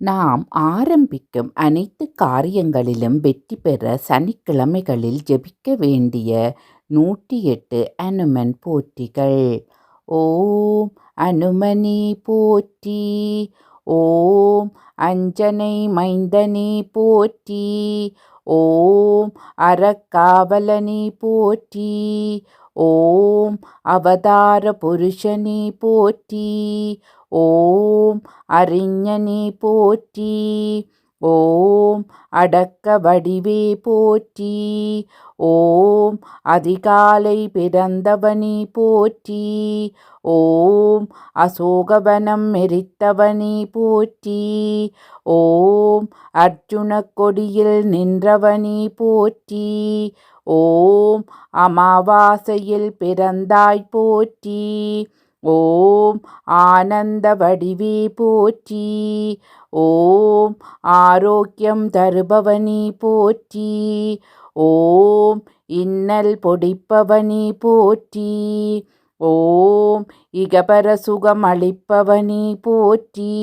நாம் ஆரம்பிக்கும் அனைத்து காரியங்களிலும் வெற்றி பெற சனிக்கிழமைகளில் ஜெபிக்க வேண்டிய 108 அனுமன் போற்றிகள். ஓம் அனுமனே போற்றி. ஓம் அஞ்சனை மைந்தனே போற்றி. ஓம் அறக்காவலனே போற்றி. ஓம் அவதார புருஷனே போற்றி. ஓம் அறிஞனே போற்றி. ஓம் அடக்க வடிவே போற்றி. ஓம் அதிகாலை பிறந்தவனே போற்றி. ஓம் அசோகவனம் எரித்தவனே போற்றி. ஓம் அர்ஜுன கொடியில் நின்றவனே போற்றி. ஓம் அமாவாசையில் பிறந்தாய் போற்றி. ஓம் ஆனந்த வடிவே போற்றி. ஓம் ஆரோக்கியம் தருபவனே போற்றி. ஓம் இன்னல் பொடிப்பவனே போற்றி. ஓம் இகபர சுகம் அளிப்பவனே போற்றி.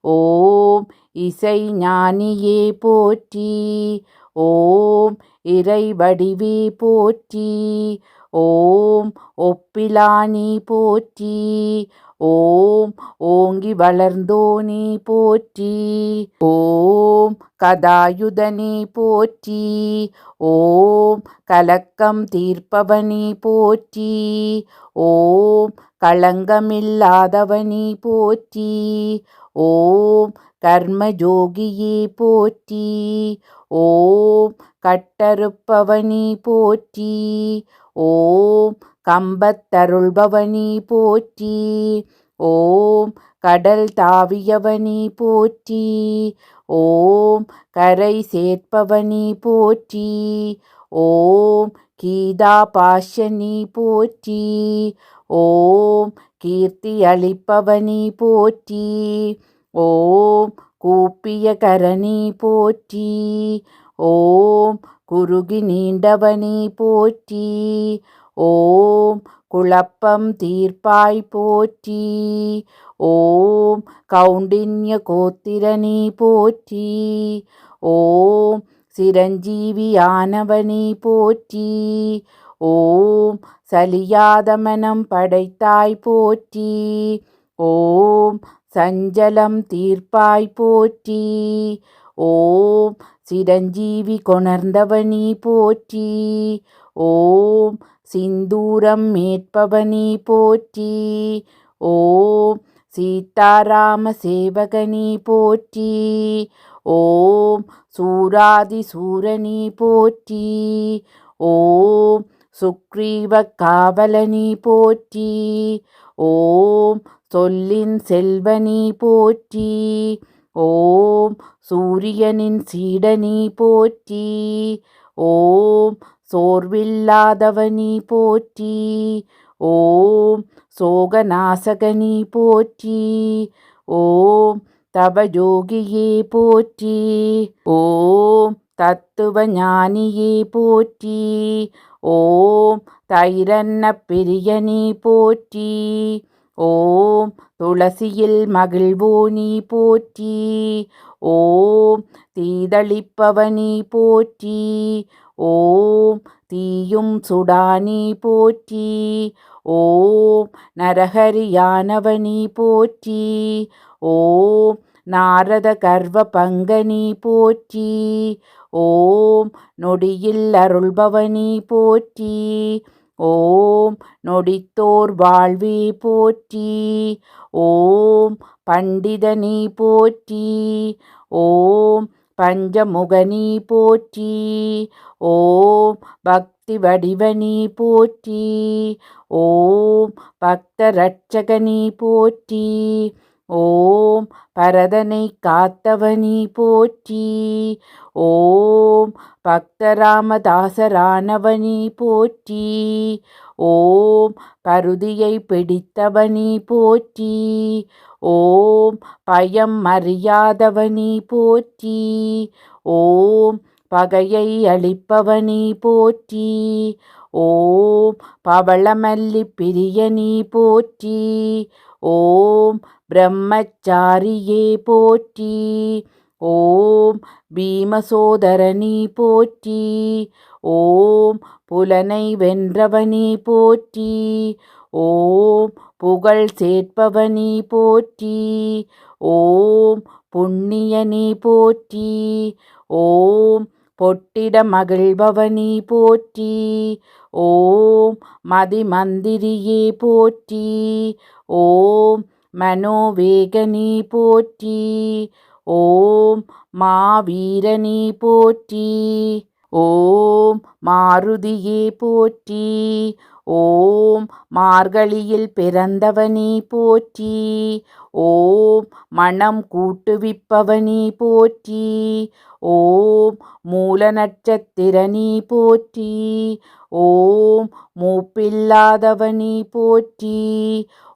ஓம் இசை ஞானியே போற்றி. ஓம் இறை வடிவே போற்றி. ஓம் ஒப்பிலானி போற்றி. ஓம் ஓங்கி வளர்ந்தோனி போற்றி. ஓம் கதாயுதனி போற்றி. ஓம் கலக்கம் தீர்ப்பவனி போற்றி. ஓம் களங்கமில்லாதவனி போற்றி. ஓம் கர்மஜோகியே போற்றி. ஓம் கட்டறுப்பவனி போற்றி. ஓம் கம்பத்தருள்பவனி போற்றி. ஓம் கடல் தாவியவனி போற்றி. ஓம் கரை சேர்ப்பவனி போற்றி. ஓம் கீதா பாஷ்யனி போற்றி. ஓம் கீர்த்தி அளிப்பவனி போற்றி. ஓம் கூப்பிய கரணி போற்றி. ஓம் குறுகி நீண்டவனி போற்றி. ஓம் குழப்பம் தீர்ப்பாய் போற்றி. ஓம் கௌண்டின்ய கோத்திரனி போற்றி. ஓம் சிரஞ்சீவியானவனி போற்றி. ஓம் சலியாத மனம் படைத்தாய் போற்றி. ஓம் சஞ்சலம் தீர்ப்பாய் போற்றி. ஓம் சிரஞ்சீவி கொணர்ந்தவனி போற்றி. ஓம் சிந்தூரம் மேற்பவனி போற்றி. ஓம் சீதாராம சேவகனி போற்றி. ஓம் சூராதி சூரனி போற்றி. ஓம் சுக்ரீவ காவலனி போற்றி. ஓம் சொல்லின் செல்வனி போற்றி. ஓம் சூரியனின் சீடனி போற்றி. ஓம் சோர்வில்லாதவனி போற்றி. ஓம் சோகநாசகனி போற்றி. ஓம் தபயோகியே போற்றி. ஓம் தத்துவ ஞானியே போற்றி. ஓம் தைரன்ன பிரியனி போற்றி. ஓம் துளசியில் மகிழ்வோனி போற்றி. ஓம் தீதளிப்பவனி போற்றி. ஓம் தீயும் சுடானி போற்றி. ஓம் நரஹரியானவனி போற்றி. ஓம் நாரத கர்வ பங்கனி போற்றி. ஓம் நொடியில் அருள்பவனி போற்றி. ஓம் நொடித்தோர் வாழ்வே போற்றி. ஓம் பண்டிதனி போற்றி. ஓம் பஞ்சமுகனி போற்றி. ஓம் பக்தி வடிவனி போற்றி. ஓம் பக்த ரட்சகனி போற்றி. ஓம் பரதனை காத்தவனி போற்றி. ஓம் பக்தராமதாசரானவனி போற்றி. ஓம் பருதியை பிடித்தவனி போற்றி. ஓம் பயம் அறியாதவனி போற்றி. ஓம் பகையை அளிப்பவனி போற்றி. ஓம் பவளமல்லி பிரியனி போற்றி. ஓம் பிரம்மச்சாரியே போற்றி. ஓம் பீமசோதரனி போற்றி. ஓம் புலனை வென்றவனி போற்றி. ஓம் புகழ் சேர்ப்பவனி போற்றி. ஓம் புண்ணியனி போற்றி. ஓம் பொட்டிட மகிழ்பவனி போற்றி. ஓம் மதிமந்திரியே போற்றி. ஓம் மனோவேகனி போற்றி. ஓம் மாவீரனி போற்றி. ஓம் மாருதியே போற்றி. ஓம் மார்கழியில் பிறந்தவனி போற்றி. ஓம் மனம் கூட்டுவிப்பவனி போற்றி. ஓம் மூல நட்சத்திரனி போற்றி. ஓம் மூப்பில்லாதவனி போற்றி.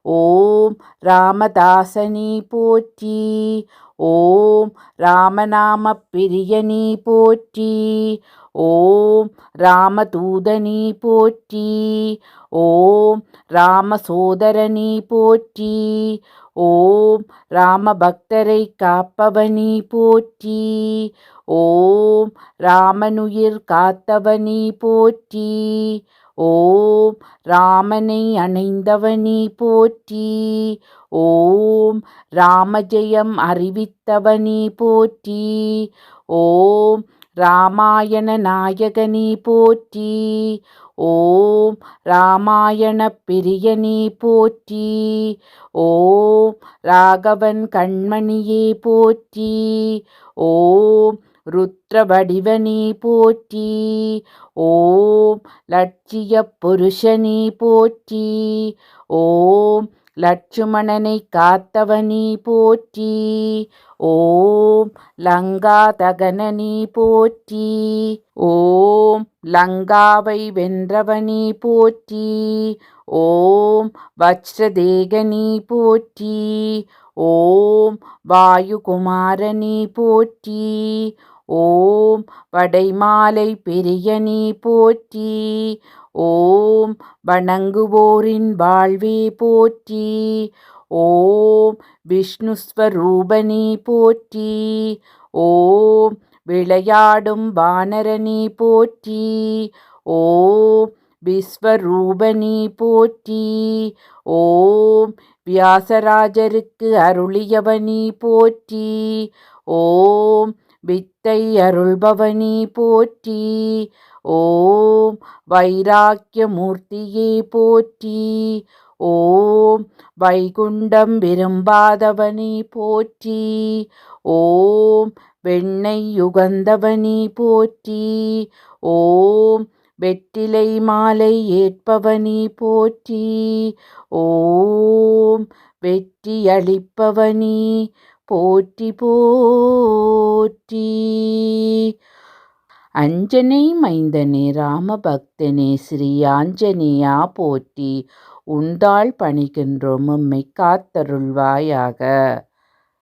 ஓம் ராமதாசனி போற்றி. ஓம் ராமநாம பிரியனி போற்றி. ஓம் ராமதூதனி போற்றி. ஓம் ராமசோதரனி போற்றி. ஓம் ராமபக்தரை காப்பவனி போற்றி. ஓம் ராமனுயிர் காத்தவனி போற்றி. ஓம் ராமனை அணைந்தவனி போற்றி. ஓம் ராமஜெயம் அறிவித்தவனி போற்றி. ஓம் ராமாயண நாயகனி போற்றி. ஓம் ராமாயண பிரியனி போற்றி. ஓம் ராகவன் கண்மணியே போற்றி. ஓம் ருத்ரவடிவனி போற்றி. ஓம் லட்சிய புருஷனி போற்றி. ஓம் லட்சுமணனை காத்தவனி போற்றி. ஓம் லங்கா தகனனி போற்றி. ஓம் லங்காவை வென்றவனி போற்றி. ஓம் வஜ்ரதேகனி போற்றி. ஓம் வாயுகுமாரனி போற்றி. ஓம் வடைமாலை பெரியனி போற்றி. ஓம் வணங்குவோரின் வாழ்வே போற்றி. ஓம் விஷ்ணுஸ்வரூபனி போற்றி. ஓம் விளையாடும் வானரனி போற்றி. ஓம் விஸ்வரூபனி போற்றி. ஓம் வியாசராஜருக்கு அருளியவனி போற்றி. ஓம் வித்தை அருள்பவனி போற்றி. ஓம் வைராக்கியமூர்த்தியே போற்றி. ஓம் வைகுண்டம் விரும்பாதவனி போற்றி. ஓம் வெண்ணெய் யுகந்தவனி போற்றி. ஓம் வெற்றிலை மாலை ஏற்பவனி போற்றி. ஓம் வெற்றி அளிப்பவனி போற்றி போற்றி. அஞ்சனை மைந்தனே ராமபக்தனே ஸ்ரீ ஆஞ்சநேயா போற்றி. உந்தாள் பணிகின்றோம் உம்மை காத்தருள்வாயாக.